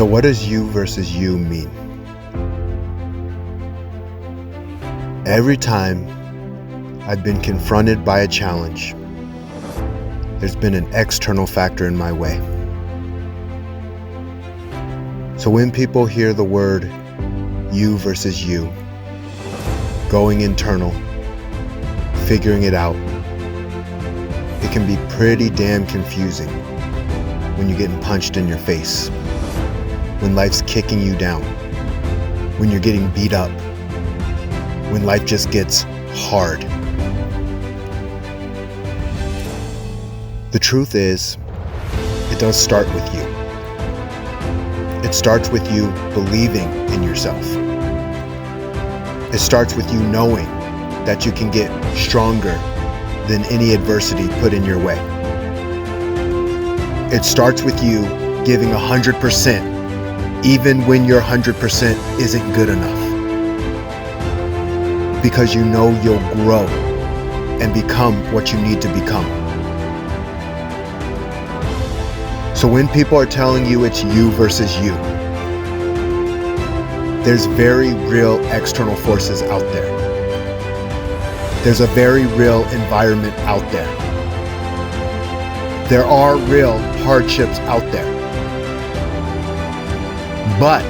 So what does you versus you mean? Every time I've been confronted by a challenge, there's been an external factor in my way. So when people hear the word you versus you, going internal, figuring it out, it can be pretty damn confusing when you're getting punched in your face, when life's kicking you down, when you're getting beat up, when life just gets hard. The truth is, it does start with you. It starts with you believing in yourself. It starts with you knowing that you can get stronger than any adversity put in your way. It starts with you giving 100%, even when your 100% isn't good enough. Because you know you'll grow and become what you need to become. So when people are telling you it's you versus you, there's very real external forces out there. There's a very real environment out there. There are real hardships out there. But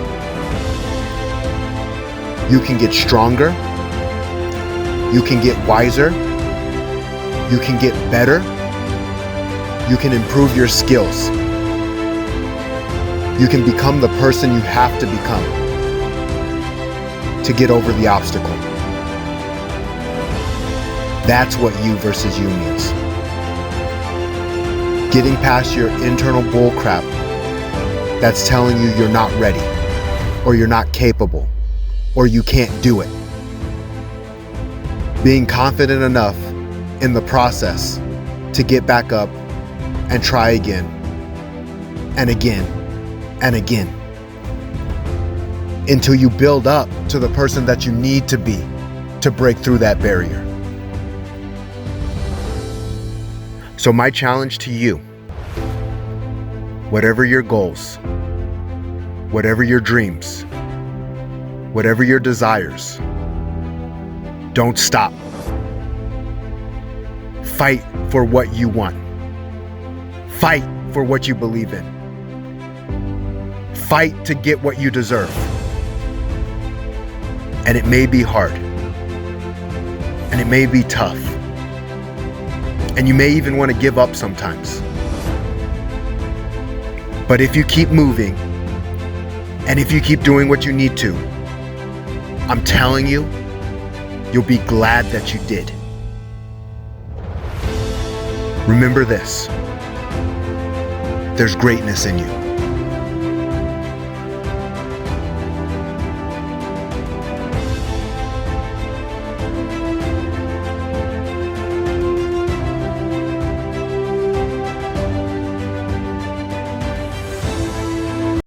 you can get stronger, you can get wiser, you can get better, you can improve your skills. You can become the person you have to become to get over the obstacle. That's what you versus you means. Getting past your internal bullcrap that's telling you you're not ready, or you're not capable, or you can't do it. Being confident enough in the process to get back up and try again, and again, and again, until you build up to the person that you need to be to break through that barrier. So my challenge to you, whatever your goals, whatever your dreams, whatever your desires, don't stop. Fight for what you want. Fight for what you believe in. Fight to get what you deserve. And it may be hard. And it may be tough. And you may even want to give up sometimes. But if you keep moving, and if you keep doing what you need to, I'm telling you, you'll be glad that you did. Remember this: there's greatness in you.